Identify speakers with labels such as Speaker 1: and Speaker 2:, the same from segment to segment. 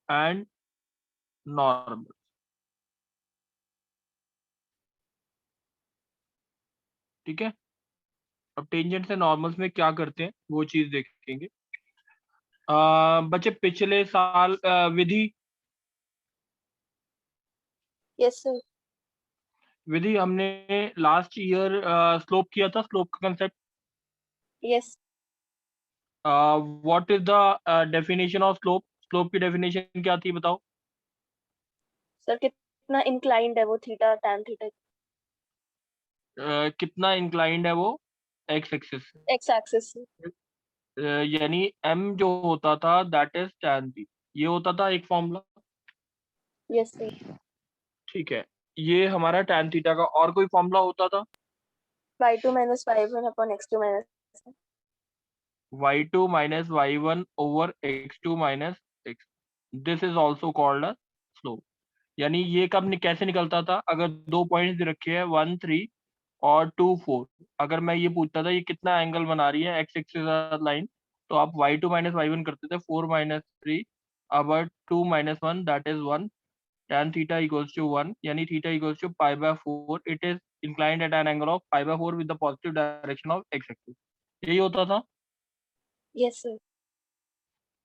Speaker 1: And normal. ठीक है, अब टेंजेंट से नॉर्मल्स में क्या करते हैं वो चीज देखेंगे। बच्चे पिछले साल विधि
Speaker 2: यस सर।
Speaker 1: विधि हमने लास्ट ईयर स्लोप किया था, स्लोप का concept.
Speaker 2: Yes
Speaker 1: what is the definition of slope? Slope की डेफिनेशन क्या थी बताओ?
Speaker 2: सर, कितना इंक्लाइंड है वो थीटा tan थीटा
Speaker 1: कितना इंक्लाइंड है वो एक्स एक्सिस से।
Speaker 2: एक्स एक्सिस से।
Speaker 1: यानी m जो होता था दैट इज tan थी, ये होता था एक फॉर्मूला।
Speaker 2: Yes sir.
Speaker 1: ठीक है, ये हमारा tan थीटा का और कोई फॉर्मूला होता था?
Speaker 2: y2 minus y1 upon x2 minus
Speaker 1: y2 minus y1 over x2 minus x, this is also called a slope. यानी ये कब कैसे निकलता था? अगर दो पॉइंट्स रखे हैं 1 3 और 2 4, अगर मैं ये पूछता था ये कितना एंगल बना रही है एक्स एक्सिस लाइन, तो आप y2 माइनस y1 करते थे 4 माइनस 3 अब 2 minus 1 that is 1, tan theta equals to 1, यानी theta equals to pi by 4, it is inclined at an angle of pi by 4 with the positive direction of x axis। यही होता था।
Speaker 2: Yes sir.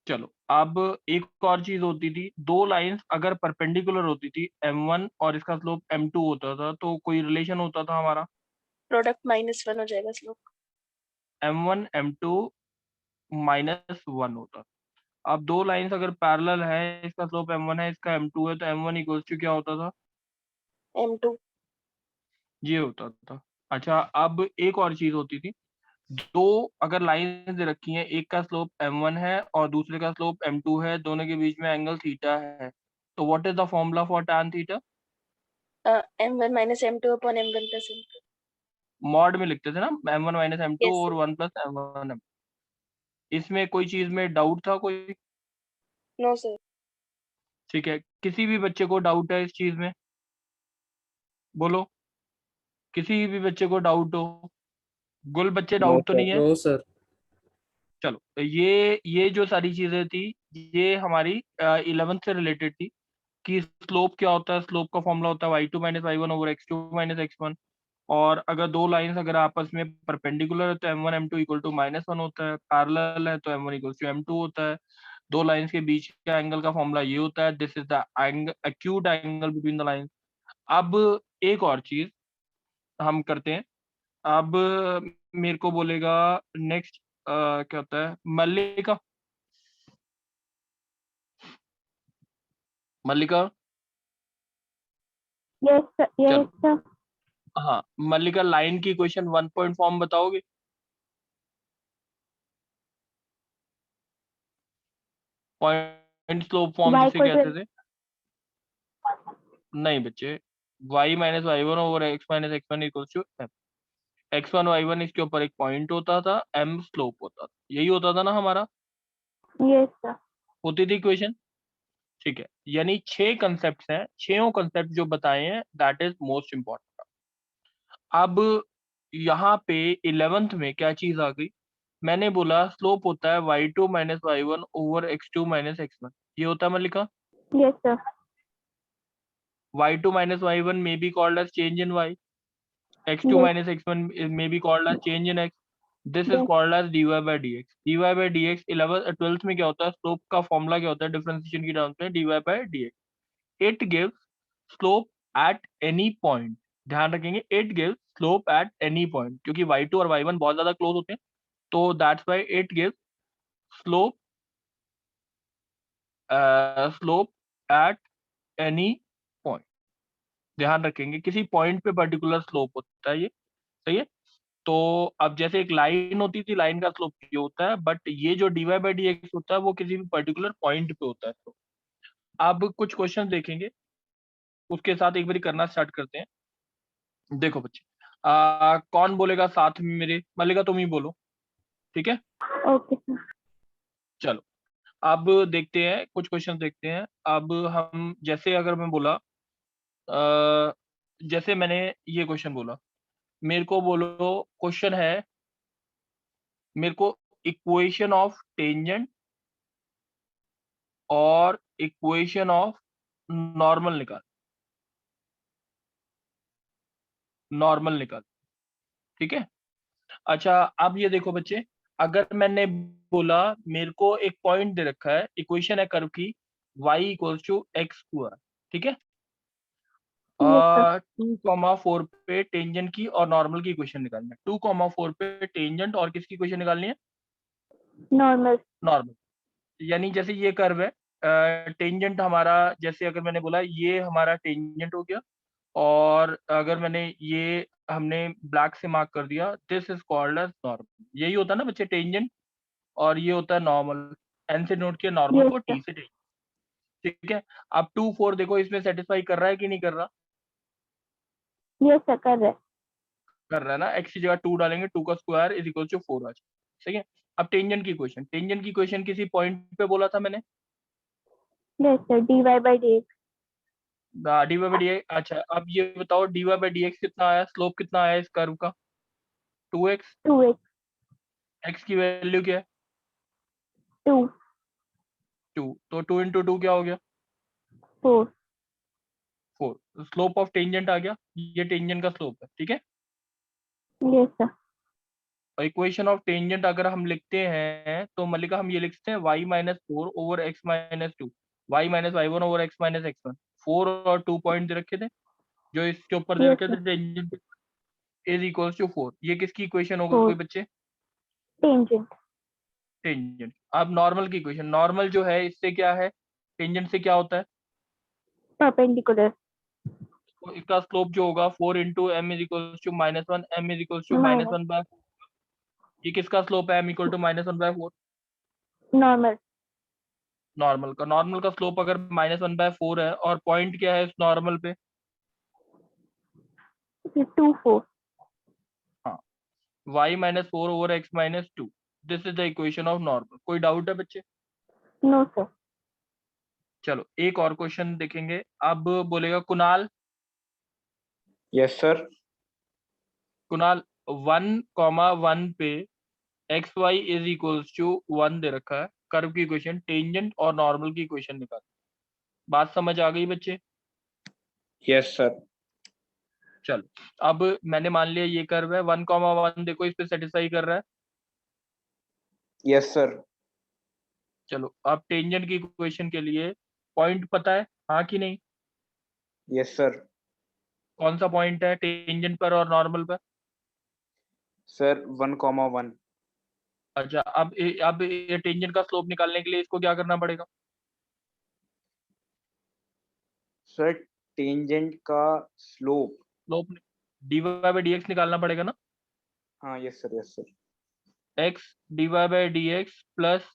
Speaker 1: चलो, अब एक और चीज होती थी, दो लाइंस अगर परपेंडिकुलर होती थी m1 और इसका स्लोप m2 होता था तो कोई रिलेशन होता था हमारा,
Speaker 2: प्रोडक्ट -1 हो जाएगा स्लोप।
Speaker 1: m1 m2 माइनस 1 होता। अब दो लाइंस अगर पैरेलल है, इसका स्लोप m1 है इसका m2 है, तो m1 इक्वल्स टू क्या होता था?
Speaker 2: m2।
Speaker 1: ये होता था। अच्छा, अब एक और चीज होती थी, दो अगर लाइन दे रखी हैं, एक का स्लोप m1 है और दूसरे का स्लोप m2 है, दोनों के बीच में एंगल थीटा है, तो what is the formula for tan theta?
Speaker 2: m1 minus m2 upon m1 plus m2।
Speaker 1: Mod में लिखते थे ना, m1 माइनस m2
Speaker 2: यस
Speaker 1: और
Speaker 2: सर।
Speaker 1: 1 plus m1। इसमें कोई चीज में डाउट था कोई?
Speaker 2: No sir.
Speaker 1: ठीक है, किसी भी बच्चे को डाउट है इस चीज में? बोलो, किसी भी बच्चे को डाउट हो? गुल बच्चे
Speaker 3: नो
Speaker 1: डाउट तो
Speaker 3: सर,
Speaker 1: नहीं है?
Speaker 3: No sir.
Speaker 1: चलो, तो ये जो सारी चीजें थी ये हमारी 11th से रिलेटेड थी कि स्लोप क्या होता है। स्लोप का फॉर्मूला होता है y2 minus y1 over x2 minus x1, और अगर दो लाइंस अगर आपस में परपेंडिकुलर है तो m1 m2 इक्वल टू -1 होता है, पैरेलल है तो m1 इक्वल टू m2 होता है। दो लाइंस के बीच के एंगल का फॉर्मूला ये होता है, this is the angle acute angle between the lines. अब एक और चीज हम करते हैं। अब मेरे को बोलेगा नेक्स्ट क्या होता है, Mallika. Mallika,
Speaker 4: yes sir, yes
Speaker 1: चलो,
Speaker 4: सर।
Speaker 1: हाँ मल्लिका, लाइन की इक्वेशन 1 पॉइंट फॉर्म बताओगे? पॉइंट स्लोप फॉर्म
Speaker 4: y
Speaker 1: जिसे
Speaker 4: इक्वल टू
Speaker 1: कहते थे। नहीं बच्चे, y minus Y one over X minus X one equal to M. X one Y one इसके ऊपर एक पॉइंट होता था, m स्लोप होता था, यही होता था ना हमारा?
Speaker 4: Yes sir.
Speaker 1: होती थी इक्वेशन। ठीक है, यानी 6 कंसेप्ट हैं, 6 कंसेप्ट जो बताए हैं दैट इज मोस्ट इम्पोर्टेंट। अब यहाँ पे 11th में क्या चीज आ गई? मैंने बोला स्लोप होता है y2 minus Y one over x2 minus x1, ये होता है Mallika.
Speaker 4: Yes sir.
Speaker 1: y2 minus y1 may be called as change in y, x2
Speaker 4: yes
Speaker 1: minus x1 may be called as change in x, this is
Speaker 4: yes
Speaker 1: called as dy by dx। dy by dx 11th 12th में क्या होता है, slope का formula क्या होता है differentiation की terms में? dy by dx। It gives slope at any point. ध्यान रखेंगे, it gives slope at any point, क्योंकि y2 और y1 बहुत ज्यादा क्लोज होते हैं, तो that's why it gives slope slope at any point. ध्यान रखेंगे, किसी पॉइंट पे पर्टिकुलर स्लोप होता है ये। सही है, तो अब जैसे एक लाइन होती थी, लाइन का स्लोप ये होता है, बट ये जो dy बाई डी एक्स होता है वो किसी भी पर्टिकुलर पॉइंट पे होता है। तो अब कुछ क्वेश्चन देखेंगे, उसके साथ एक बारी करना स्टार्ट करते हैं। देखो बच्चे, कौन बोलेगा साथ में मेरे? मल्लिका तुम ही बोलो, ठीक है?
Speaker 4: Okay sir.
Speaker 1: चलो, अब देखते हैं, कुछ क्वेश्चन देखते हैं। अब हम जैसे अगर मैं बोला जैसे मैंने ये क्वेश्चन बोला, मेरे को बोलो, क्वेश्चन है मेरे को, इक्वेशन ऑफ टेंजेंट और इक्वेशन ऑफ नॉर्मल निकाल, नॉर्मल निकाल, ठीक है। अच्छा अब ये देखो बच्चे, अगर मैंने बोला मेरे को एक पॉइंट दे रखा है, इक्वेशन है कर्व की y equals to x square, ठीक है।
Speaker 4: Yes, sir.
Speaker 1: 2,4 पे टेंजेंट की और नॉर्मल की इक्वेशन निकालनी है। 2,4 पे टेंजेंट और किसकी इक्वेशन निकालनी है?
Speaker 4: Normal.
Speaker 1: नॉर्मल। यानी जैसे ये कर्व है, टेंजेंट हमारा, जैसे अगर मैंने बोला ये हमारा टेंजेंट हो गया, और अगर मैंने ये हमने ब्लैक से मार्क कर दिया, this is called as normal. यही होता है ना बच्चे टेंजेंट, और ये होता है नॉर्मल। एन से नोट किया नॉर्मल
Speaker 4: Yes,
Speaker 1: को,
Speaker 4: sir.
Speaker 1: टी से टेंजेंट, ठीक है। अब 2,4 देखो इसमें सेटिस्फाई कर रहा है कि नहीं कर रहा?
Speaker 4: Yes, sir. Correct.
Speaker 1: कर रहा है ना। एक्स की जगह 2 डालेंगे, 2 का स्क्वायर इज इक्वल टू 4 आ जाए, सही है। अब टेंजेंट की क्वेश्चन, टेंजेंट की क्वेश्चन किसी पॉइंट पे बोला था मैंने,
Speaker 4: Yes, sir. dy by dx.
Speaker 1: D Y by D X. अच्छा अब ये बताओ D Y by D x कितना आया, स्लोप कितना आया इस कर्व का? 2x।
Speaker 4: 2x.
Speaker 1: एक्स की वैल्यू क्या है?
Speaker 4: 2.
Speaker 1: 2, तो 2 इंटू 2 क्या हो गया?
Speaker 4: 4.
Speaker 1: 4। स्लोप ऑफ टेंजेंट आ गया, ये टेंजेंट का स्लोप है, ठीक है।
Speaker 4: Yes, sir.
Speaker 1: और इक्वेशन ऑफ टेंजेंट अगर हम लिखते हैं तो मल्लिका हम ये लिखते हैं y minus 4 over x minus 2, y minus y1 over x minus x1। 4 और 2 पॉइंट दे रखे थे, जो इसके ऊपर दे
Speaker 4: Yes,
Speaker 1: रखे
Speaker 4: sir.
Speaker 1: थे टेंजेंट इज इक्वल्स टू 4। ये किसकी इक्वेशन हो गई
Speaker 4: 4.
Speaker 1: कोई बच्चे?
Speaker 4: Tangent.
Speaker 1: टेंजेंट। अब नॉर्मल की इक्वेशन, नॉर्मल जो है इससे क्या है, टेंजेंट से क्या होता है?
Speaker 4: Perpendicular.
Speaker 1: तो इसका स्लोप जो होगा 4 into M is equals to -1, M is equals to
Speaker 4: Minus.
Speaker 1: -1 by, ये किसका स्लोप है? M equal to -1 by 4।
Speaker 4: Normal.
Speaker 1: Normal का स्लोप अगर -1 बाय 4 है, और पॉइंट क्या है इस नॉर्मल पे?
Speaker 4: 2, 4.
Speaker 1: हाँ, y minus 4 over x minus 2, this is the equation of normal. कोई डाउट है बच्चे?
Speaker 4: No, sir.
Speaker 1: चलो एक और क्वेश्चन देखेंगे। अब बोलेगा कुणाल,
Speaker 3: यस सर।
Speaker 1: कुणाल 1,1 पे X Y is equals to 1 दे रखा है, कर्व की इक्वेशन, टेंजेंट और नॉर्मल की इक्वेशन निकाल। बात समझ आ गई बच्चे?
Speaker 3: Yes sir.
Speaker 1: चलो अब मैंने मान लिया ये कर्व है, 1,1 देखो इस पे सेटिस्फाई कर रहा है।
Speaker 3: Yes sir.
Speaker 1: चलो अब टेंजेंट की इक्वेशन के लिए पॉइंट पता है, हाँ कि नहीं?
Speaker 3: Yes sir.
Speaker 1: कौन सा पॉइंट है टेंजेंट पर और नॉर्मल पर?
Speaker 3: सर 1,1।
Speaker 1: अच्छा अब ये टेंजेंट का स्लोप निकालने के लिए इसको क्या करना पड़ेगा?
Speaker 3: सर टेंजेंट का slope.
Speaker 1: Slope D Y by D X निकालना पड़ेगा ना।
Speaker 3: हाँ yes sir, yes sir.
Speaker 1: X D Y by D x plus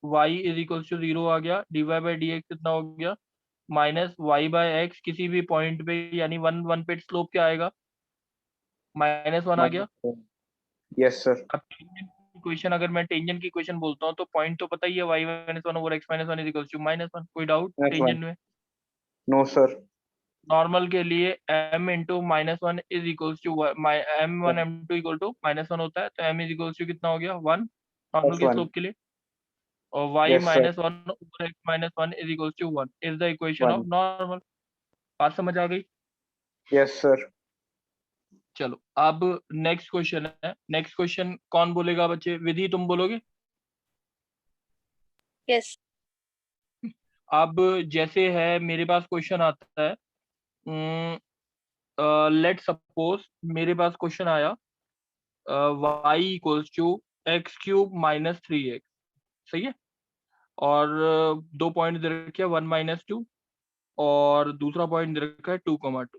Speaker 1: Y is equal to 0 आ गया, D Y by D x कितना हो गया? माइनस वाई बाय एक्स, किसी भी पॉइंट पे यानी 1 पे स्लोप क्या आएगा? -1 आ गया।
Speaker 3: Yes sir.
Speaker 1: अब इक्वेशन, अगर मैं टेंजेंट की इक्वेशन बोलता हूँ तो पॉइंट तो पता ही है, y minus 1 over x minus 1 is equal to -1। कोई डाउट टेंजेंट में?
Speaker 3: No sir.
Speaker 1: नॉर्मल के लिए m into -1 is equal to m1 m2 equal to -1 होता है, तो m इज इक्वल टू कितना हो गया 1 नॉर्मल के स्लोप के लिए, और y
Speaker 3: Yes, sir.
Speaker 1: Minus 1 over x minus 1 is equal to 1 is the equation of
Speaker 3: 1.
Speaker 1: Normal. बात समझ आ गई?
Speaker 3: Yes sir.
Speaker 1: चलो अब नेक्स्ट क्वेश्चन है। नेक्स्ट क्वेश्चन कौन बोलेगा बच्चे? विधि तुम बोलोगे?
Speaker 2: यस।
Speaker 1: अब जैसे है मेरे पास क्वेश्चन आता है, लेट सपोज मेरे पास क्वेश्चन आया y equals to X cube minus 3x, सही है। और दो पॉइंट दे रखे हैं 1 माइनस 2, और दूसरा पॉइंट दे रखा है 2,2,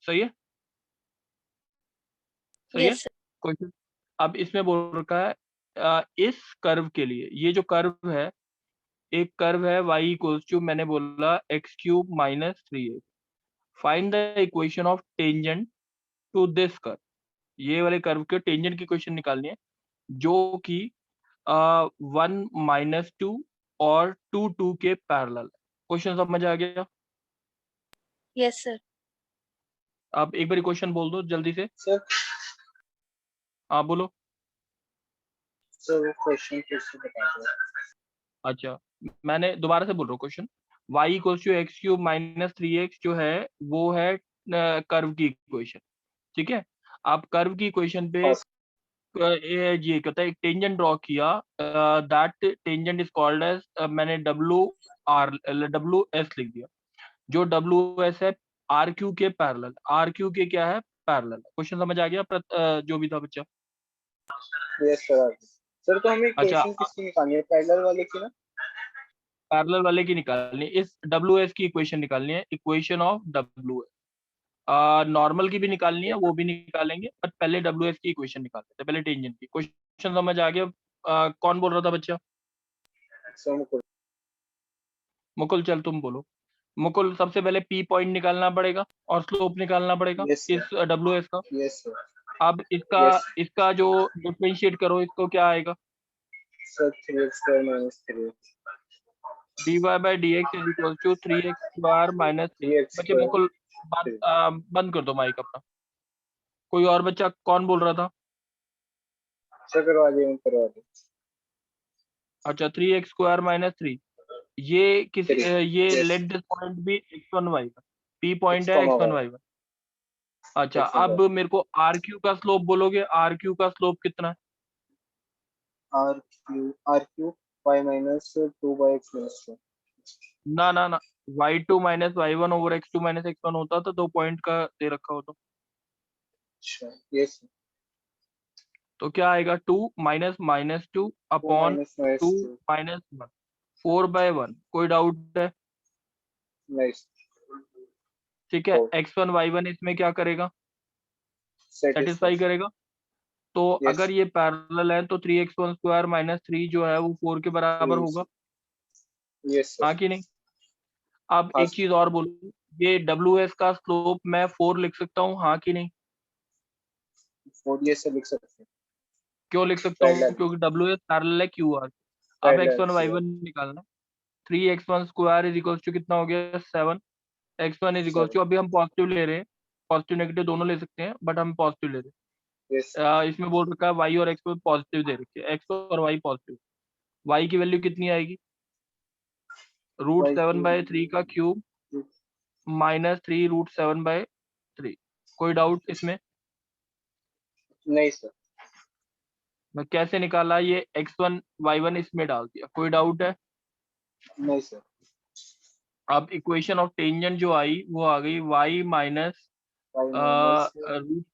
Speaker 1: सही है, सही है
Speaker 2: यस सर।
Speaker 1: क्वेश्चन। अब इसमें बोल रखा है इस कर्व के लिए, ये जो कर्व है, एक कर्व है y इक्वल्स टू, मैंने बोला X cube minus 3x, find the equation of tangent to this curve. ये वाले कर्व के टेंजेंट की क्वेश्चन निकालनी है, जो कि 1 - 2 और 2 के पैरेलल। क्वेश्चन समझ आ गया?
Speaker 2: Yes sir.
Speaker 1: आप एक बार क्वेश्चन बोल दो जल्दी से।
Speaker 3: सर
Speaker 1: आप बोलो।
Speaker 3: सर वो क्वेश्चन फिर से बता दो।
Speaker 1: अच्छा, मैंने दोबारा से बोल रहा हूँ question. y equals to X cube minus 3x जो है वो है कर्व की इक्वेशन, ठीक है। आप कर्व की इक्वेशन पे
Speaker 3: हाँ,
Speaker 1: ये कहता है एक टेंजेंट ड्रॉ किया, that tangent is called as, मैंने डब्ल्यू एस लिख दिया। जो डब्ल्यू एस है आर क्यू के पैरेलल, आर क्यू के क्या है, पैरेलल। क्वेश्चन समझ आ गया जो भी था बच्चा?
Speaker 3: Yes sir. सर तो हमें
Speaker 1: अच्छा,
Speaker 3: इक्वेशन किसकी निकालनी है, पैरेलल वाले की ना?
Speaker 1: पैरेलल वाले की निकालनी है, इस डब्ल्यू एस की इक्वेशन निकालनी है, equation of W S. Normal की भी निकालनी है, वो भी निकालेंगे, बट पहले डब्ल्यू एस की इक्वेशन निकाल लेते हैं, पहले टेंजेंट की। क्वेश्चन समझ आ गया? कौन बोल रहा था बच्चा?
Speaker 3: सर मुकुल।
Speaker 1: मुकुल, चल तुम बोलो। मुकुल, सबसे पहले पी पॉइंट निकालना पड़ेगा और स्लोप निकालना पड़ेगा
Speaker 3: यस
Speaker 1: इस डब्ल्यू एस का।
Speaker 3: Yes sir.
Speaker 1: अब इसका
Speaker 3: यस
Speaker 1: इसका जो डिफरेंशिएट करो, इसको क्या आएगा?
Speaker 3: Sir, 3x² minus 3
Speaker 1: dy by D X is equal to 3x² minus 3।
Speaker 3: 3x²।
Speaker 1: बच्चे मुकुल बंद कर दो माइक अपना। कोई और बच्चा कौन बोल रहा था?
Speaker 3: सर करवा दिए, करवा दिए।
Speaker 1: अच्छा, 3x² माइनस 3, ये किसी
Speaker 3: 3
Speaker 1: ये
Speaker 3: यस।
Speaker 1: लेट दिस पॉइंट भी x1 y1, p point
Speaker 3: x,
Speaker 1: है x1
Speaker 3: y।
Speaker 1: y1। अच्छा,
Speaker 3: x1
Speaker 1: अब मेरे को आर क्यू का स्लोप बोलोगे, आर क्यू का स्लोप कितना है?
Speaker 3: r Q y minus 2/x minus 2।
Speaker 1: ना ना ना, y2 minus y1 over x2 minus x1 होता तो 2 पॉइंट का दे रखा होता।
Speaker 3: अच्छा यस।
Speaker 1: तो क्या आएगा? 2 minus minus 2
Speaker 3: 2
Speaker 1: upon
Speaker 3: minus
Speaker 1: 2
Speaker 3: 2।
Speaker 1: Minus 1, 4/1। कोई डाउट है?
Speaker 3: नाइस।
Speaker 1: ठीक है,
Speaker 3: 4
Speaker 1: x1 y1 इसमें क्या करेगा? Satisfy
Speaker 3: satisfy.
Speaker 1: करेगा। तो
Speaker 3: यस
Speaker 1: अगर ये पैरेलल है तो 3x1² माइनस 3 जो है वो 4 के बराबर होगा,
Speaker 3: यस
Speaker 1: हाँ
Speaker 3: सर।
Speaker 1: कि नहीं? अब
Speaker 3: हाँ
Speaker 1: एक चीज और बोलूं, ये डब्ल्यू एस का स्लोप मैं 4 लिख सकता हूँ, हाँ कि नहीं?
Speaker 3: 4 यस सर लिख सकते हैं।
Speaker 1: क्यों लिख सकता हूँ?
Speaker 3: पैरेलल
Speaker 1: क्योंकि डब्ल्यू एस पैरेलल है क्यू आर। अब
Speaker 3: पैरेलल
Speaker 1: x1
Speaker 3: से
Speaker 1: y1 निकालना। 3x1² इज इक्वल टू कितना हो गया? 7। x1 इज इक्वल
Speaker 3: 7
Speaker 1: टू, अभी हम पॉजिटिव ले रहे हैं, पॉजिटिव नेगेटिव दोनों ले सकते हैं, बट हम पॉजिटिव ले रहे
Speaker 3: यस
Speaker 1: हैं। इसमें बोल रखा है y और x पे पॉजिटिव दे रखी है, x और y पॉजिटिव। y की वैल्यू कितनी आएगी? √7/3 का क्यूब माइनस 3√7/3। कोई डाउट इसमें?
Speaker 3: नहीं सर।
Speaker 1: मैं कैसे निकाला? ये x1 y1 इसमें डाल दिया। कोई डाउट है?
Speaker 3: नहीं सर।
Speaker 1: अब इक्वेशन ऑफ टेंजेंट जो आई वो आ गई y माइनस
Speaker 3: y माइनस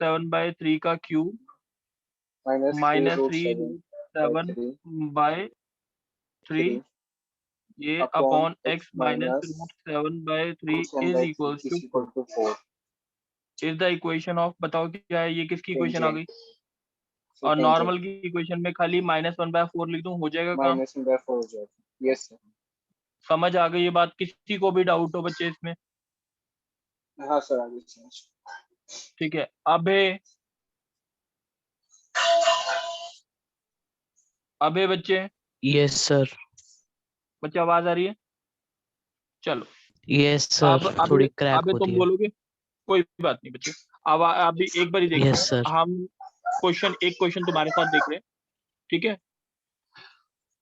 Speaker 1: √7/3 का क्यूब
Speaker 3: माइनस
Speaker 1: माइनस
Speaker 3: 3√7/3
Speaker 1: 3√7/3,
Speaker 3: 3
Speaker 1: ये
Speaker 3: upon
Speaker 1: upon
Speaker 3: x
Speaker 1: x minus
Speaker 3: minus
Speaker 1: √7/3 is equals
Speaker 3: √7/3
Speaker 1: to
Speaker 3: is
Speaker 1: 4।
Speaker 3: Equal to 4।
Speaker 1: Is the equation of, बताओ क्या है, ये किसकी इक्वेशन आ गई?
Speaker 3: टेंजेंट से
Speaker 1: और नॉर्मल
Speaker 3: टेंजेंट
Speaker 1: की इक्वेशन में खाली -1/4 लिख दूं, हो जाएगा काम?
Speaker 3: -1/4 हो जाएगा। Yes sir.
Speaker 1: समझ आ गई ये बात? किसी को भी डाउट हो बच्चे इसमें?
Speaker 3: हाँ सर, आगे समझ।
Speaker 1: ठीक है, अबे बच्चे,
Speaker 5: यस सर।
Speaker 1: बच्चे आवाज आ रही है? चलो,
Speaker 5: यस
Speaker 1: अब
Speaker 5: सर,
Speaker 1: अबे
Speaker 5: थोड़ी क्रैक
Speaker 1: अबे तुम
Speaker 5: होती है।
Speaker 1: बोलोगे, कोई बात नहीं बच्चे। अब अभी एक बार ही देखते
Speaker 5: यस
Speaker 1: हैं
Speaker 5: सर।
Speaker 1: हम। एक क्वेश्चन तुम्हारे साथ देख रहे हैं, ठीक है।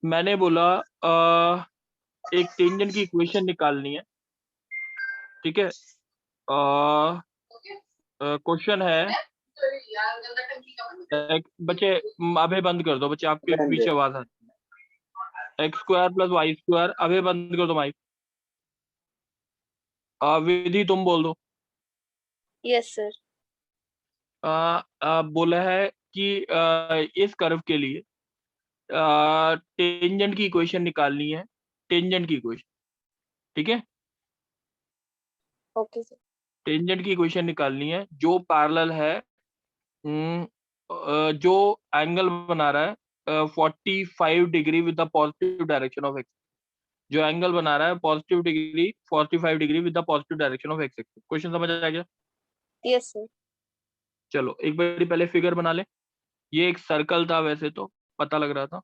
Speaker 1: मैंने बोला एक टेंजेंट की इक्वेशन निकालनी है, ठीक है। क्वेश्चन है बच्चे, अबे बंद कर दो बच्चे, आपके
Speaker 3: रहने
Speaker 1: पीछे आवाज आ रही है। x² + y², अबे बंद कर दो माइक। विधि तुम बोल दो।
Speaker 2: Yes sir.
Speaker 1: बोला है कि इस कर्व के लिए टेंजेंट की इक्वेशन निकालनी है, टेंजेंट की इक्वेशन, ठीक है।
Speaker 2: Okay sir.
Speaker 1: टेंजेंट की इक्वेशन निकालनी है जो पैरेलल है, जो एंगल बना रहा है 45 degree with the positive direction of x. जो एंगल बना रहा है 45 degree with the positive direction of x axis. Question समझ आ गया?
Speaker 2: Yes sir.
Speaker 1: चलो एक बार पहले फिगर बना ले। ये एक सर्कल था, वैसे तो पता लग रहा था।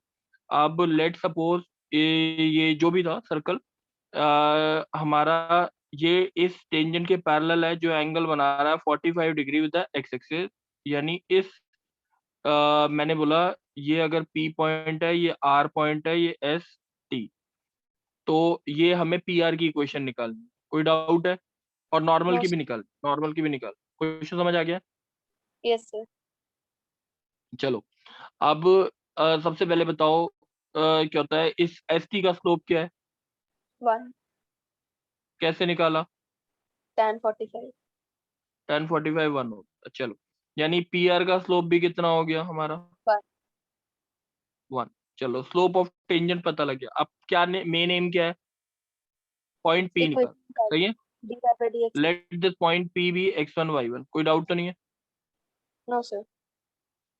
Speaker 1: अब लेट सपोज ये जो भी था सर्कल, हमारा ये इस टेंजेंट के पैरेलल है, जो एंगल बना रहा है 45 degree with the x axis. यानी इस मैंने बोला ये अगर P पॉइंट है, ये R पॉइंट है, ये S T, तो ये हमें PR की इक्वेशन निकालनी है। कोई डाउट है? और नॉर्मल
Speaker 2: No,
Speaker 1: की भी निकाल, नॉर्मल की भी निकाल। क्वेश्चन समझ आ गया?
Speaker 2: yes sir.
Speaker 1: चलो अब सबसे पहले बताओ क्या होता है, इस ST का स्लोप क्या है?
Speaker 2: 1
Speaker 1: कैसे निकाला?
Speaker 2: tan 45.
Speaker 1: tan 45 1 होता है। चलो यानी PR का स्लोप भी कितना हो गया हमारा?
Speaker 2: 1
Speaker 1: 1। चलो स्लोप ऑफ टेंजेंट पता लग गया। अब क्या मेन एम क्या है? पॉइंट P निकाल।
Speaker 2: equation
Speaker 1: सही है,
Speaker 2: dy by dx.
Speaker 1: Let this point P भी x1 y1। कोई डाउट तो नहीं है?
Speaker 2: No sir.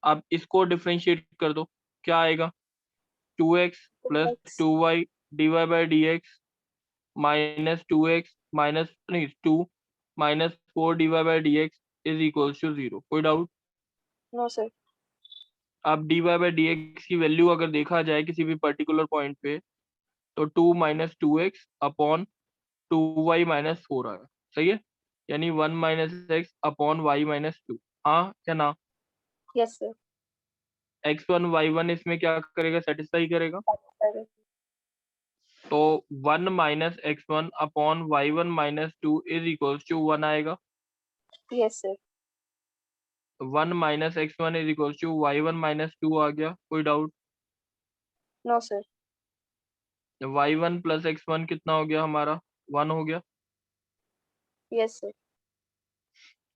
Speaker 1: अब इसको डिफरेंशिएट कर दो, क्या आएगा? 2x plus
Speaker 2: 2x
Speaker 1: 2y dy by dx minus 2x minus नहीं 2 minus 4 dy by dx is equals to 0। कोई डाउट?
Speaker 2: no sir.
Speaker 1: अब dy बाई dx की वैल्यू अगर देखा जाए किसी भी पर्टिकुलर पॉइंट पे, तो 2 minus 2x upon 2y minus 4 आएगा। सही है, यानी 1 minus X upon Y minus 2। हाँ क्या ना?
Speaker 2: Yes sir.
Speaker 1: x1 y1 इसमें क्या करेगा? सेटिस्फाई करेगा।
Speaker 2: Satisfied.
Speaker 1: तो 1 minus x1 upon y1 minus 2 is equals to 1 आएगा।
Speaker 2: Yes sir.
Speaker 1: 1 minus x1 is equals to y1 minus 2 आ गया। कोई doubt?
Speaker 2: No sir.
Speaker 1: y1 plus x1 कितना हो गया हमारा? 1 हो गया।
Speaker 2: Yes sir.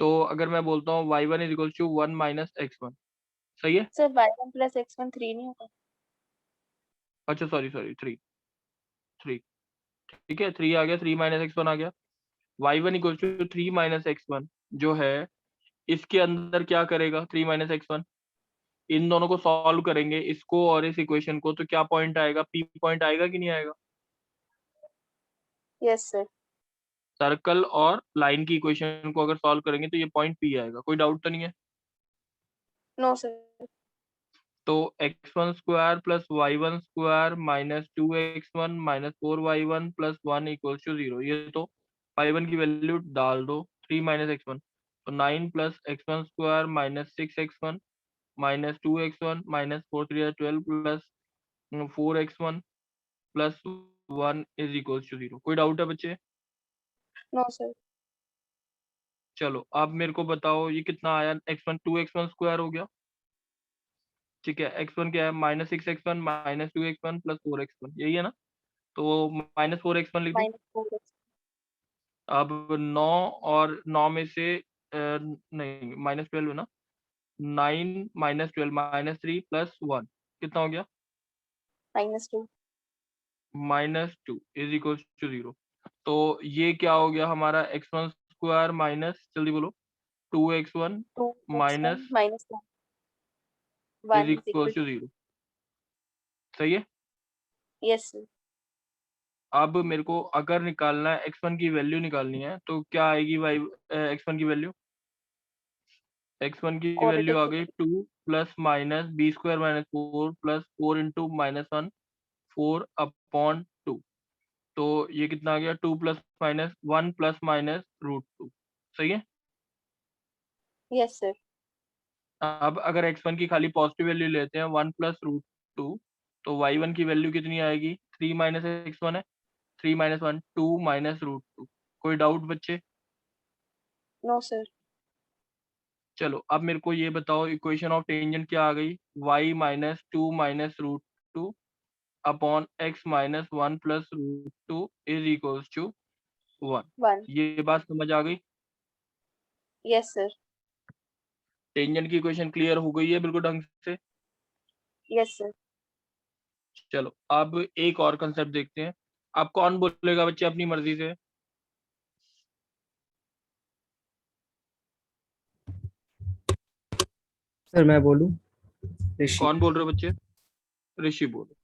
Speaker 1: तो अगर मैं बोलता हूँ y1 is equals to 1 minus x1, सही है?
Speaker 2: Sir y1 plus x1 3 नहीं होगा.
Speaker 1: अच्छा सॉरी 3 3 ठीक है, 3 आ गया, 3 माइनस x1 आ गया। y1 equals to 3 minus x1 जो है, इसके अंदर क्या करेगा? 3 माइनस x1, इन दोनों को सॉल्व करेंगे, इसको और इस इक्वेशन को, तो क्या पॉइंट आएगा? P पॉइंट आएगा कि नहीं आएगा?
Speaker 2: Yes sir.
Speaker 1: सर्कल और लाइन की इक्वेशन को अगर सॉल्व करेंगे तो ये पॉइंट P आएगा। कोई डाउट तो नहीं है?
Speaker 2: No sir.
Speaker 1: तो x1 square plus y1 square minus 2x1 minus 4y1 plus 1 equals to 0। ये तो y1 की वैल्यू डाल दो, 3 माइनस x1, तो 9 plus x1 square minus 6x1 minus 2x1 minus 4 3 12 plus 4x1 plus 1 is equals to 0। कोई doubt है बच्चे?
Speaker 2: No sir.
Speaker 1: चलो अब मेरे को बताओ ये कितना आया? x1 2x1 स्क्वायर हो गया। ठीक है, x1 क्या है? Minus 6x1 minus 2x1 plus 4x1, यही है ना? तो माइनस 4x1 लिख दो।
Speaker 2: Minus 4x.
Speaker 1: अब 9 और 9 में से नहीं माइनस 12 है ना, 9 माइनस 12 माइनस 3 प्लस 1 कितना हो गया?
Speaker 2: Minus 2.
Speaker 1: Minus 2 is equal to 0। तो ये क्या हो गया हमारा? x1 स्क्वायर माइनस, जल्दी बोलो, 2x1
Speaker 2: 2x1
Speaker 1: minus
Speaker 2: minus 1.
Speaker 1: Is
Speaker 2: 1 is
Speaker 1: equal
Speaker 2: equal
Speaker 1: to
Speaker 2: to.
Speaker 1: 0। सही है।
Speaker 2: Yes sir.
Speaker 1: अब मेरे को अगर निकालना है, x1 की वैल्यू निकालनी है, तो क्या आएगी y x1 की वैल्यू? x1 की वैल्यू आ
Speaker 2: Quadratic.
Speaker 1: गई 2 plus minus b square minus 4 plus 4 into minus 1 4 upon 2। तो ये कितना आ गया? 2 plus minus 1 plus minus root 2। सही है।
Speaker 2: Yes sir.
Speaker 1: अब अगर x1 की खाली पॉजिटिव वैल्यू लेते हैं 1 प्लस रूट 2, तो y1 की वैल्यू कितनी आएगी? 3 माइनस x1 है, 3 माइनस 1 2 माइनस रूट 2। कोई डाउट बच्चे?
Speaker 2: No sir.
Speaker 1: चलो अब मेरे को ये बताओ, इक्वेशन ऑफ टेंजेंट क्या आ गई? y minus 2 minus root 2 upon x minus 1 plus root 2 is equals to 1।
Speaker 2: 1.
Speaker 1: ये बात समझ आ गई?
Speaker 2: Yes sir.
Speaker 1: टेंजेंट की इक्वेशन क्लियर हो गई है बिल्कुल ढंग से?
Speaker 2: Yes sir.
Speaker 1: चलो अब एक और कंसेप्ट देखते हैं। अब कौन बोलेगा बच्चे अपनी मर्जी से?
Speaker 3: सर मैं बोलूं? ऋषि।
Speaker 1: कौन बोल रहे हो बच्चे? ऋषि बोलो।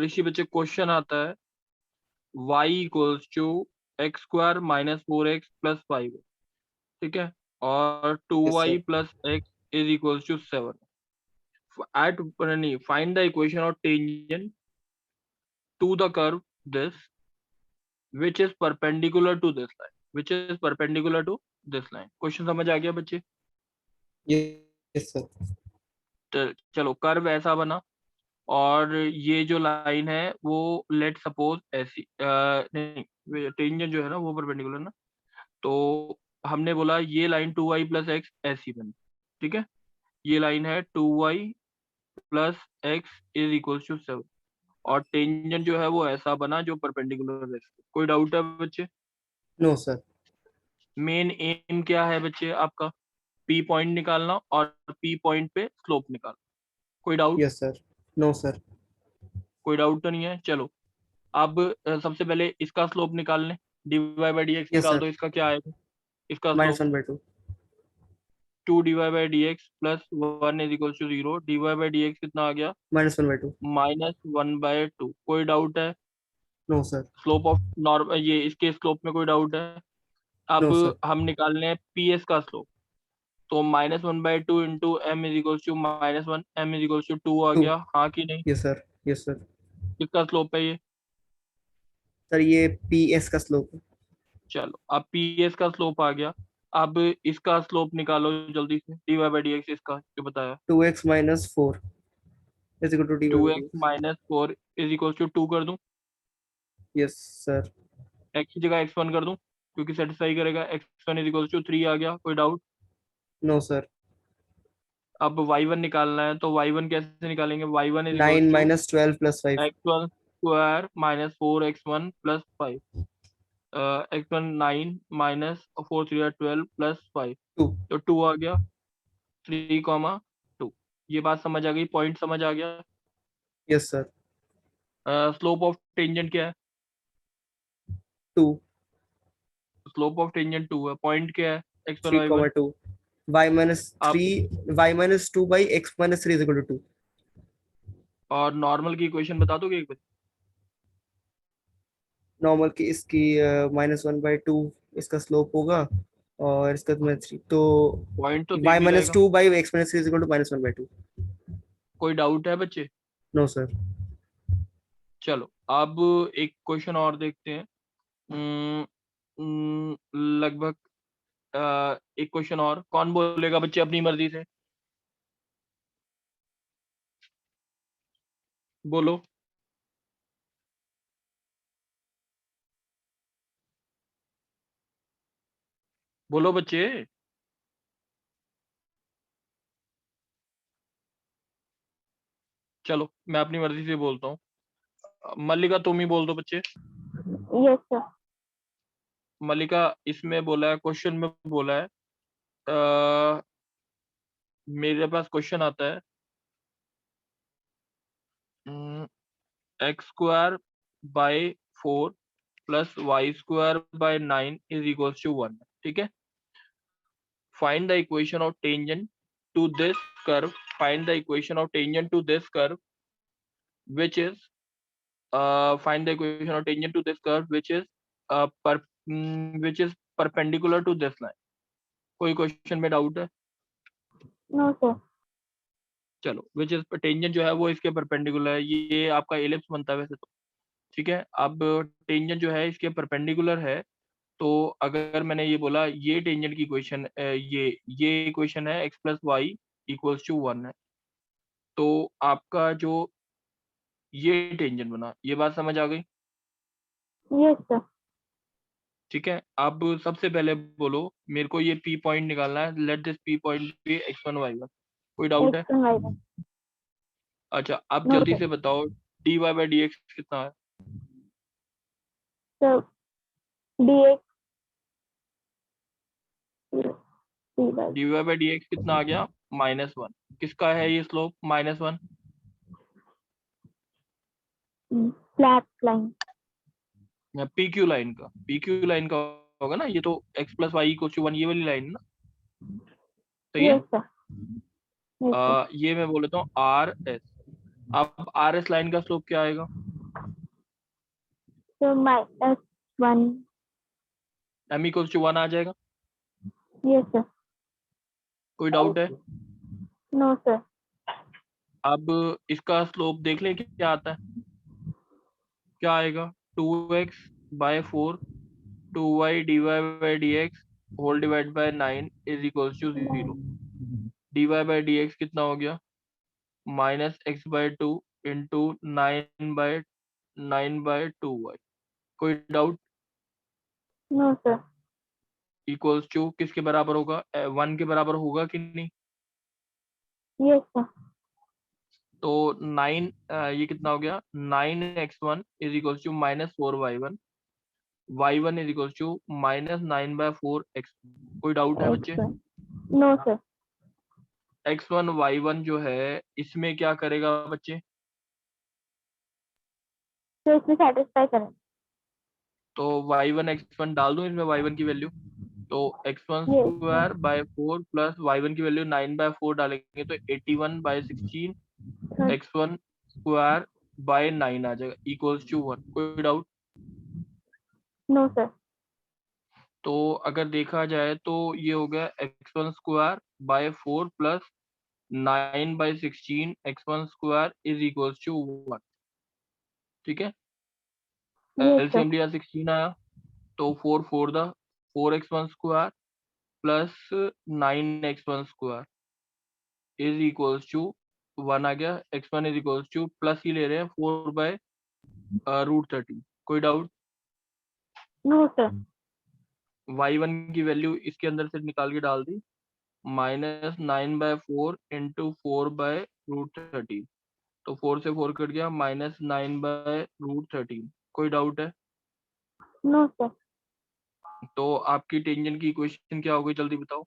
Speaker 1: ऋषि बच्चे, क्वेश्चन आता है y equals to x square minus 4x plus 5, ठीक है, और 2y
Speaker 3: sir
Speaker 1: plus x is equals to 7। Eight नहीं, find the equation of tangent to the curve this which is perpendicular to this line, which is perpendicular to this line। Question समझ आ गया बच्चे?
Speaker 3: Yes sir.
Speaker 1: चलो curve ऐसा बना, और ये जो लाइन है वो लेट सपोज ऐसी नहीं, टेंजेंट जो है ना वो परपेंडिकुलर ना, तो हमने बोला ये लाइन 2y प्लस एक्स ऐसी बनी, ठीक है। ये लाइन है 2y plus x is equal to 7 और टेंजेंट जो है वो ऐसा बना जो परपेंडिकुलर है। कोई डाउट है बच्चे?
Speaker 5: No sir.
Speaker 1: मेन एम क्या है बच्चे आपका? पी पॉइंट निकालना और पी पॉइंट पे स्लोप निकालना। कोई doubt?
Speaker 5: Yes sir. No sir.
Speaker 1: कोई डाउट तो नहीं है। चलो अब सबसे पहले इसका स्लोप निकाल लें। dy by D x
Speaker 5: Yes,
Speaker 1: निकाल
Speaker 5: sir.
Speaker 1: दो। इसका क्या आएगा? इसका
Speaker 5: minus
Speaker 1: slope
Speaker 5: 1/2।
Speaker 1: 2 dy by D x plus 1 is equal to 0। dy by D x कितना आ गया?
Speaker 5: -1/2।
Speaker 1: -1/2। कोई डाउट है?
Speaker 5: No sir.
Speaker 1: Slope of normal, ये इसके स्लोप में कोई डाउट है? अब
Speaker 5: नो सर।
Speaker 1: हम निकाल रहे हैं पी एस का स्लोप, तो -1/2 into M is equal to -1, M is equal to 2 आ
Speaker 5: 2।
Speaker 1: गया, हाँ कि नहीं?
Speaker 5: Yes sir. Yes sir.
Speaker 1: किसका स्लोप है ये?
Speaker 5: सर ये PS का स्लोप है।
Speaker 1: चलो अब पी एस का स्लोप आ गया। अब इसका स्लोप निकालो जल्दी से। dy बाई डी एक्स इसका जो बताया,
Speaker 5: 2x - 4 is equal to dy by
Speaker 1: 2x
Speaker 5: dx।
Speaker 1: Minus 4 is equal to 2 कर दूं?
Speaker 5: Yes sir.
Speaker 1: x की जगह x1 कर दूं क्योंकि सेटिस्फाई करेगा। x1 इज इक्वल टू 3 आ गया। कोई डाउट?
Speaker 5: No sir.
Speaker 1: अब y1 निकालना है, तो y1 कैसे निकालेंगे? y1 is
Speaker 5: 9
Speaker 1: equal to
Speaker 5: - 12 + 5।
Speaker 1: x1 square minus 4x1 plus 5। x1 9 minus 4 3 12 plus 5,
Speaker 5: 2।
Speaker 1: तो 2 आ गया। 3,2। ये बात समझ आ गई? पॉइंट समझ आ गया?
Speaker 5: Yes sir.
Speaker 1: Slope of tangent क्या है?
Speaker 5: 2।
Speaker 1: स्लोप ऑफ टेंजेंट 2 है। पॉइंट क्या है? x1
Speaker 5: 3,
Speaker 1: y1।
Speaker 5: 2। y -
Speaker 1: अब
Speaker 5: 3 y - 2 by x - 3 is equal to 2।
Speaker 1: और नॉर्मल की इक्वेशन बता दोगे एक बार?
Speaker 5: नॉर्मल की इसकी -1/2 इसका स्लोप होगा और इसका -3 तो
Speaker 1: पॉइंट तो
Speaker 5: y
Speaker 1: दिख भी
Speaker 5: -
Speaker 1: जाएगा।
Speaker 5: 2 by x - 3 is equal to -1/2।
Speaker 1: कोई डाउट है बच्चे?
Speaker 5: No sir.
Speaker 1: चलो अब एक क्वेश्चन और देखते हैं। लगभग एक क्वेश्चन और कौन बोलेगा बच्चे अपनी मर्जी से? बोलो। बोलो बच्चे। चलो मैं अपनी मर्जी से बोलता हूँ। मल्लिका तुम ही बोल दो बच्चे।
Speaker 4: Yes, sir.
Speaker 1: मल्लिका इसमें बोला है, क्वेश्चन में बोला है, अ, मेरे पास क्वेश्चन आता है x² by 4 plus y² by 9 is equal to 1। ठीक है। Find the equation of tangent to this curve. Find the equation of tangent to this curve which is find the equation of tangent to this curve which is which is perpendicular to this line। कोई question में doubt है?
Speaker 4: No, sir.
Speaker 1: चलो which is tangent जो है वो इसके perpendicular है। ये आपका एलिप्स बनता है वैसे तो, ठीक है। अब टेंजेंट जो है इसके परपेंडिकुलर है, तो अगर मैंने ये बोला ये टेंजेंट की इक्वेशन, ये इक्वेशन है x plus y equals to 1 है, तो आपका जो ये टेंजेंट बना, ये बात समझ आ गई?
Speaker 4: Yes, sir.
Speaker 1: ठीक है। अब सबसे पहले बोलो मेरे को ये पी पॉइंट निकालना है। Let this P point be x1 y1। कोई डाउट है?
Speaker 4: X and Y1.
Speaker 1: अच्छा अब
Speaker 4: No,
Speaker 1: जल्दी
Speaker 4: sir.
Speaker 1: से बताओ dy बाई डी एक्स कितना है?
Speaker 4: So dx d by
Speaker 1: dy by D x कितना आ गया? -1। किसका है ये slope -1?
Speaker 4: flat line.
Speaker 1: P Q line का। पी क्यू लाइन का होगा ना ये तो, x प्लस वाई इक्वल टू 1 ये वाली लाइन ना, सही है?
Speaker 4: Yes, sir. Yes, sir.
Speaker 1: ये मैं बोल लेता हूँ आर एस। अब आर एस लाइन का स्लोप क्या आएगा?
Speaker 4: So -1.
Speaker 1: m इक्वल टू 1 आ जाएगा।
Speaker 4: Yes, sir.
Speaker 1: कोई डाउट है?
Speaker 4: No, sir.
Speaker 1: अब इसका स्लोप देख ले क्या आता है। क्या आएगा? 2x by 4 2y dy by D x whole divide by 9 is equal to 0। dy by D x कितना हो गया? -x/2 into 9/2y। कोई doubt?
Speaker 4: No, sir.
Speaker 1: Equals to किसके बराबर होगा? 1 के बराबर होगा कि नहीं?
Speaker 4: Yes, sir.
Speaker 1: तो 9 ये कितना हो गया? 9x1 is equals to -4y1, y1 is equals to -9/4x। कोई डाउट है बच्चे?
Speaker 4: X1. No, sir.
Speaker 1: x1 y1 जो है इसमें क्या करेगा बच्चे?
Speaker 4: तो इसमें satisfy करें.
Speaker 1: तो y1 x1 डाल दूं इसमें y1 की वैल्यू, तो x1
Speaker 4: Yes,
Speaker 1: square by 4 plus y1 की वैल्यू 9/4 डालेंगे तो 81/16
Speaker 4: sir.
Speaker 1: x1 स्क्वायर बाय 9 आ जाएगा इक्वल्स टू 1। कोई डाउट?
Speaker 4: No, sir.
Speaker 1: तो अगर देखा जाए तो ये हो गया x1 square by 4 plus 9/16 x1 square is equals to 1। ठीक है,
Speaker 4: Yes, sir.
Speaker 1: एलसीएम लिया 16 आया, तो 4 4 the 4x1 square plus 9x1 square is equals to 1 आ गया। x1 is equals to plus ही ले रहे हैं 4/√13। कोई डाउट?
Speaker 4: No, sir.
Speaker 1: y1 की वैल्यू इसके अंदर से निकाल के डाल दी, -9/4 इंटू 4/√13, तो 4 से 4 कट गया, -9/√13। कोई डाउट है?
Speaker 4: No, sir.
Speaker 1: तो आपकी टेंजेंट की इक्वेशन क्या हो गई जल्दी बताओ?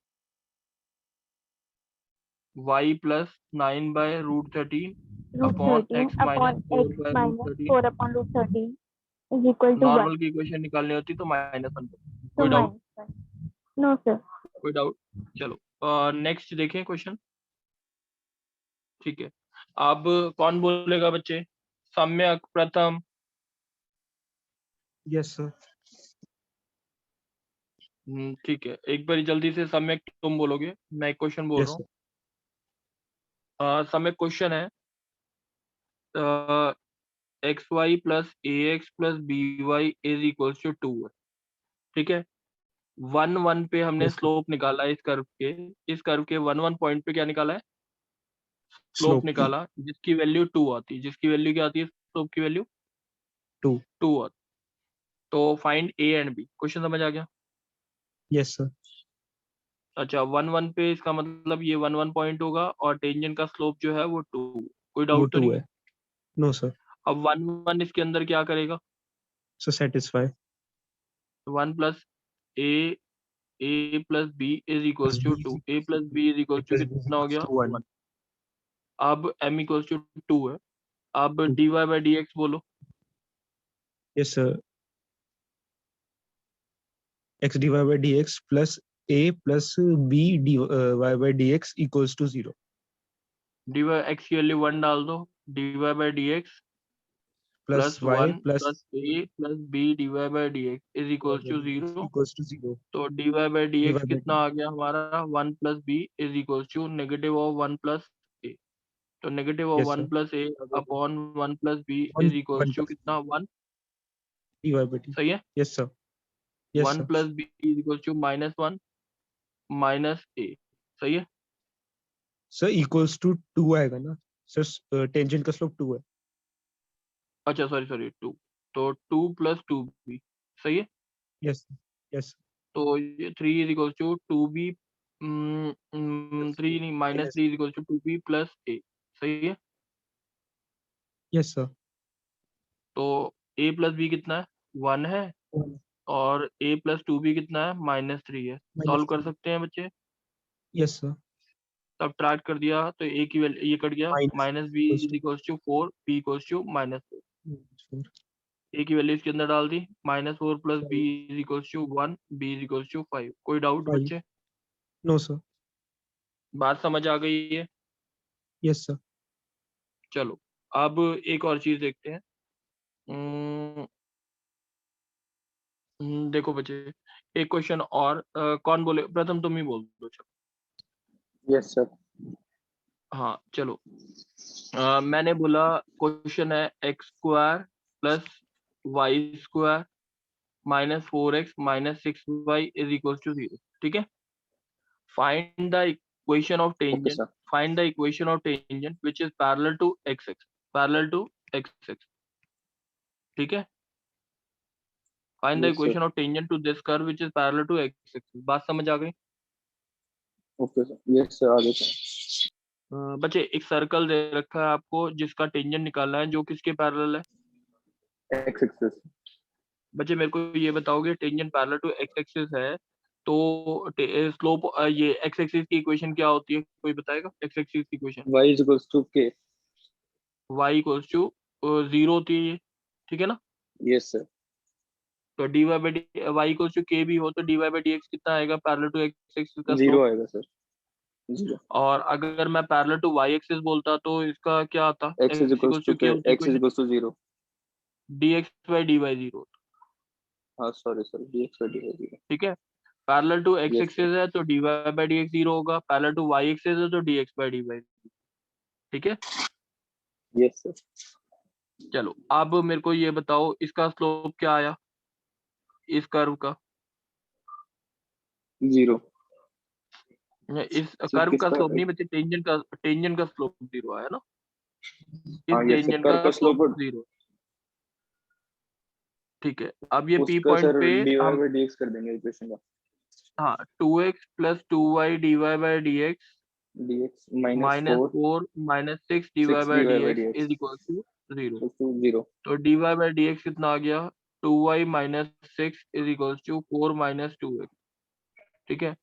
Speaker 1: y plus 9/√13 upon x minus
Speaker 4: Upon x
Speaker 1: 4/√13।
Speaker 4: 4 upon root 13 is equal to 1.
Speaker 1: Normal की इक्वेशन निकालनी होती तो -1।
Speaker 4: So
Speaker 1: कोई डाउट?
Speaker 4: -1. No, sir.
Speaker 1: कोई डाउट? चलो नेक्स्ट देखें क्वेश्चन। ठीक है, अब कौन बोलेगा बच्चे? सम्यक प्रथम।
Speaker 5: Yes sir.
Speaker 1: ठीक है, एक बार जल्दी से सम्यक तुम बोलोगे, मैं एक क्वेश्चन बोल रहा हूँ। सम्यक क्वेश्चन है xy plus ax plus by is equals to 2 है। ठीक है, 1 1 पे हमने
Speaker 5: Yes, sir.
Speaker 1: स्लोप निकाला है इस कर्व के। इस कर्व के 1 1 पॉइंट पे क्या निकाला है? Slope
Speaker 5: Slope.
Speaker 1: निकाला, जिसकी वैल्यू 2 आती है। जिसकी वैल्यू क्या आती है? स्लोप की वैल्यू
Speaker 5: 2.
Speaker 1: 2 आती। तो find A and B. Question समझ आ गया?
Speaker 5: Yes, sir.
Speaker 1: अच्छा, 1 1 पे इसका मतलब ये 1 1 पॉइंट होगा और टेंजेंट का स्लोप जो है वो 2। कोई
Speaker 5: वो
Speaker 1: डाउट तो
Speaker 5: 2
Speaker 1: नहीं?
Speaker 5: है. No, sir.
Speaker 1: अब 1 1 इसके अंदर क्या करेगा?
Speaker 5: So satisfy.
Speaker 1: 1 plus a plus b is equals to 2। a plus b is equals to कितना हो गया?
Speaker 5: 1.
Speaker 1: 1। अब m इक्वल्स टू 2 है। अब
Speaker 5: 2.
Speaker 1: dy बाई dx बोलो।
Speaker 5: Yes, sir. X dy by dx plus a plus b dy by dx equals to 0.
Speaker 1: dy x की value 1 डाल दो, dy by dx
Speaker 5: Plus
Speaker 1: plus
Speaker 5: y
Speaker 1: 1
Speaker 5: plus
Speaker 1: plus a plus b dy by dx is equals to 0।
Speaker 5: equals to 0.
Speaker 1: तो dy बाई
Speaker 5: dy
Speaker 1: dx
Speaker 5: by
Speaker 1: कितना आ गया हमारा? 1 plus b is equals to negative of 1 plus a। तो negative of
Speaker 5: Yes,
Speaker 1: 1
Speaker 5: sir.
Speaker 1: Plus a upon 1 plus b
Speaker 5: 1
Speaker 1: is equals
Speaker 5: 1
Speaker 1: to
Speaker 5: plus
Speaker 1: कितना? 1।
Speaker 5: dy by dt.
Speaker 1: सही है?
Speaker 5: Yes, sir. Yes,
Speaker 1: 1
Speaker 5: sir.
Speaker 1: Plus b is equals to -1 minus a। सही है?
Speaker 5: Sir equals to 2 आएगा ना? Sir tangent का slope 2 है.
Speaker 1: अच्छा सॉरी 2। तो 2 प्लस 2b। सही है?
Speaker 5: Yes. Yes.
Speaker 1: तो ये 3 इज इक्वल्स टू 2b 3 नहीं -3 इज इक्वल्स टू 2b प्लस a। सही है?
Speaker 5: Yes, sir.
Speaker 1: तो a प्लस b कितना है? 1 है, और a प्लस 2b कितना है? -3 है। सॉल्व कर सकते हैं बच्चे?
Speaker 5: Yes, sir.
Speaker 1: तब ट्राइट कर दिया तो a की वैल्यू ये कट गया,
Speaker 5: Minus
Speaker 1: -b
Speaker 5: equals
Speaker 1: is
Speaker 5: to
Speaker 1: equals to 4, b equals to -4।
Speaker 5: 4.
Speaker 1: a की वैल्यू इसके अंदर डाल दी, -4 plus b is equals to 1, b is equals to 5। कोई डाउट
Speaker 5: 5.
Speaker 1: बच्चे?
Speaker 5: No, sir.
Speaker 1: बात समझ आ गई है?
Speaker 5: Yes, sir.
Speaker 1: चलो अब एक और चीज देखते हैं। देखो बच्चे, एक क्वेश्चन और कौन बोले? प्रथम तुम ही बोल दो। चलो
Speaker 3: यस सर।
Speaker 1: हाँ चलो, मैंने बोला क्वेश्चन है x square plus y square -4x -6y is equals to 0। ठीक है, find the equation of
Speaker 3: okay
Speaker 1: tangent,
Speaker 3: sir.
Speaker 1: Find the equation of tangent which is parallel to x axis. Parallel to x axis, ठीक है। Find the
Speaker 3: Yes, sir.
Speaker 1: Equation of tangent to this curve which is parallel to x axis. बात समझ आ गई?
Speaker 3: Okay, sir. Yes, sir. आगे sir.
Speaker 1: बच्चे एक circle दे रखा है आपको जिसका टेंजेंट निकालना है, जो किसके पैरेलल है?
Speaker 3: X axis.
Speaker 1: बच्चे मेरे को ये बताओगे, tangent parallel to x axis है तो स्लोप ये एक्स एक्सिस की इक्वेशन क्या होती है, कोई बताएगा? एक्स एक्सिस की equation
Speaker 3: Y is equals to K.
Speaker 1: y equals to 0 होती है ये, ठीक है ना।
Speaker 3: Yes, sir.
Speaker 1: तो dy by y equals to k भी हो तो dy बाई dx कितना आएगा पैरेलल टू एक्स एक्सिस का
Speaker 3: Zero
Speaker 1: स्लोप?
Speaker 3: आएगा sir. Zero.
Speaker 1: और अगर मैं पैरेलल टू y एक्सिस बोलता तो इसका क्या आता?
Speaker 3: X is equals to K. X is equals to 0.
Speaker 1: dx by dy 0,
Speaker 3: हाँ sorry sir. dx by dy 0.
Speaker 1: ठीक है। Parallel to x
Speaker 3: Yes,
Speaker 1: axis है तो dy बाई dx 0 होगा, पैरेलल टू y एक्सिस है तो dx बाई dy 0, ठीक है।
Speaker 3: Yes, sir.
Speaker 1: चलो अब मेरे को ये बताओ इसका स्लोप क्या आया इस कर्व का?
Speaker 3: 0.
Speaker 1: इस
Speaker 3: Sir,
Speaker 1: कर्व का
Speaker 3: किसका?
Speaker 1: स्लोप नहीं बच्चे, टेंजेंट का स्लोप 0 आया ना। इस
Speaker 3: हाँ yes sir.
Speaker 1: टेंजेंट
Speaker 3: कर्व
Speaker 1: का
Speaker 3: का
Speaker 1: स्लोप
Speaker 3: slope
Speaker 1: 0, ठीक है। अब ये P
Speaker 3: उसका
Speaker 1: पॉइंट
Speaker 3: sir
Speaker 1: पे
Speaker 3: dy
Speaker 1: हम
Speaker 3: by dx कर देंगे इक्वेशन का.
Speaker 1: हाँ 2x plus 2y dy by dx
Speaker 3: dx minus
Speaker 1: minus
Speaker 3: 4
Speaker 1: 4 minus 6 dy
Speaker 3: 6
Speaker 1: by
Speaker 3: dy by
Speaker 1: dx
Speaker 3: dx
Speaker 1: is equal to 0।
Speaker 3: equals to 0.
Speaker 1: तो dy बाई dx कितना आ गया? 2y minus 6 is equal to 4 minus 2x, ठीक है।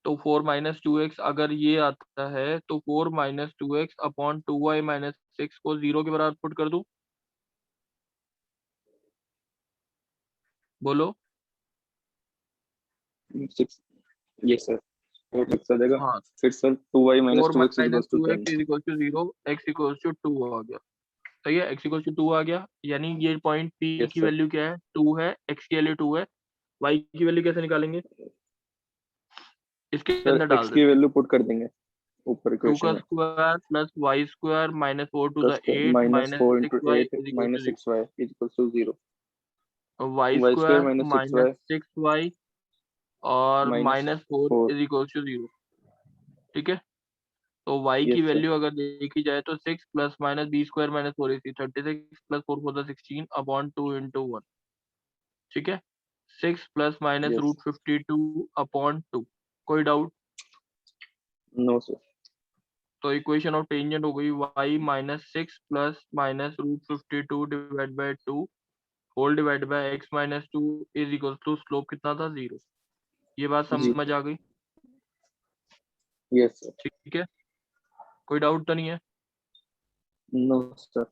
Speaker 1: तो 4 minus 2x अगर ये आता है तो 4 minus 2x upon 2y minus 6 को 0 के बराबर पुट कर दूं, बोलो।
Speaker 3: 6. Yes sir. 4 आ जाएगा.
Speaker 1: हाँ
Speaker 3: फिर sir 2y minus
Speaker 1: 4
Speaker 3: 2x is
Speaker 1: minus
Speaker 3: equals to 10.
Speaker 1: 2x is equal to 0, x equal to 2 आ गया, सही है। x इक्वल टू 2 आ गया, यानी ये पॉइंट P
Speaker 3: Yes,
Speaker 1: की
Speaker 3: sir.
Speaker 1: वैल्यू क्या है? 2 है, x की वैल्यू 2 है। y की वैल्यू कैसे निकालेंगे? इसके
Speaker 3: Sir
Speaker 1: अंदर डाल
Speaker 3: x की
Speaker 1: देते हैं
Speaker 3: वैल्यू पुट कर देंगे ऊपर
Speaker 1: 2
Speaker 3: इक्वेशन
Speaker 1: का
Speaker 3: में.
Speaker 1: Square plus y square minus 4 to the
Speaker 3: Plus
Speaker 1: 8
Speaker 3: minus
Speaker 1: minus
Speaker 3: 4 into
Speaker 1: 6y
Speaker 3: 8
Speaker 1: is equal
Speaker 3: minus
Speaker 1: to
Speaker 3: 6y is equals to 0.
Speaker 1: 0। Y
Speaker 3: y square
Speaker 1: square
Speaker 3: minus 6y
Speaker 1: minus 6y और
Speaker 3: minus
Speaker 1: minus 4
Speaker 3: 4.
Speaker 1: Is equal to 0, ठीक है। तो y की
Speaker 3: Yes sir.
Speaker 1: Value अगर देखी जाए तो 6 plus minus b square minus 4 is 36 plus 4 for the 16 upon 2 into 1, ठीक है। 6 plus minus
Speaker 3: Yes.
Speaker 1: Root 52 upon 2। कोई डाउट?
Speaker 3: No sir.
Speaker 1: तो इक्वेशन ऑफ टेंजेंट हो गई y minus 6 plus minus root 52 divide by 2 whole divide by x minus 2 is equal to slope कितना था? 0। ये बात समझ आ गई?
Speaker 3: Yes sir.
Speaker 1: ठीक है, कोई डाउट तो नहीं है?
Speaker 3: No sir.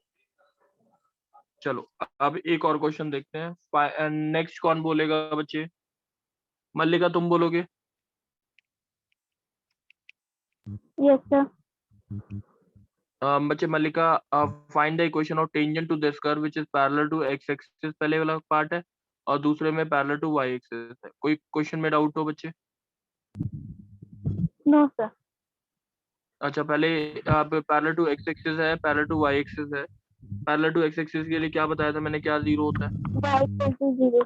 Speaker 1: चलो अब एक और क्वेश्चन देखते हैं। नेक्स्ट कौन बोलेगा बच्चे? मल्लिका तुम बोलोगे?
Speaker 4: Yes, sir.
Speaker 1: बच्चे मल्लिका, find the equation of tangent to this curve which is parallel to x axis, पहले वाला पार्ट है, और दूसरे में पैरेलल टू वाई एक्सिस है। कोई क्वेश्चन में डाउट हो बच्चे?
Speaker 4: No, sir.
Speaker 1: अच्छा पहले अब पैरेलल टू एक्स एक्सिस है, पैरेलल टू वाई एक्सिस है। पैरेलल टू एक्स एक्सिस के लिए क्या बताया था मैंने, क्या 0 होता है?
Speaker 4: Y equal to 0.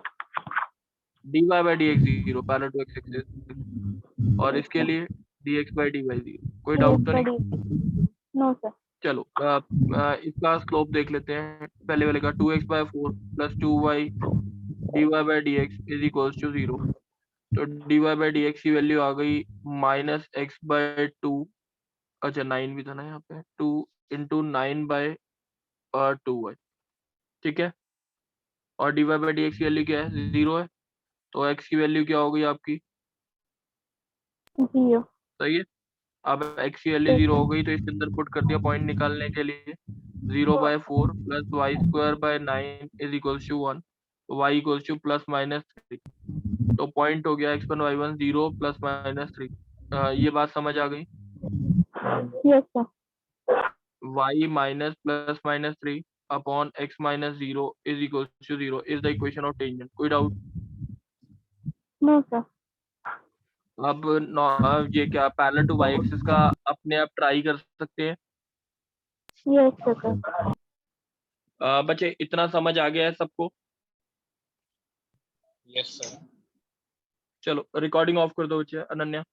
Speaker 1: dy by dx 0 parallel to x axis, और इसके लिए dx बाई dy 0। कोई डाउट तो
Speaker 4: Yes,
Speaker 1: नहीं?
Speaker 4: sir. No, sir.
Speaker 1: चलो इसका स्लोप देख लेते हैं। पहले वाले का 2x by 4 plus 2y dy by dx is equals to 0। तो dy बाई dx की वैल्यू आ गई माइनस एक्स बाई 2, अच्छा 9 भी था ना यहाँ पे, 2 इंटू 9 बाई 2y, ठीक है। और dy बाई dx की वैल्यू क्या है? 0 है। तो x की वैल्यू क्या हो गई आपकी?
Speaker 4: 0.
Speaker 1: सही है। अब x की वैल्यू 0 हो गई तो इसके अंदर पुट कर दिया पॉइंट निकालने के लिए। 0 by 4 plus y square by 9 is equals to 1, y equals to plus minus 3। तो पॉइंट हो गया x1 y1 0 प्लस माइनस 3। ये बात समझ आ गई?
Speaker 4: Yes, sir.
Speaker 1: y minus plus minus 3 upon x minus 0 is equals to 0 is the equation of tangent. कोई doubt?
Speaker 4: No, sir.
Speaker 1: अब ये क्या पैरेलल टू y एक्सिस का अपने आप ट्राई कर सकते हैं?
Speaker 4: Yes, sir.
Speaker 1: बच्चे इतना समझ आ गया है सबको?
Speaker 3: Yes sir.
Speaker 1: चलो रिकॉर्डिंग ऑफ कर दो बच्चे। अनन्या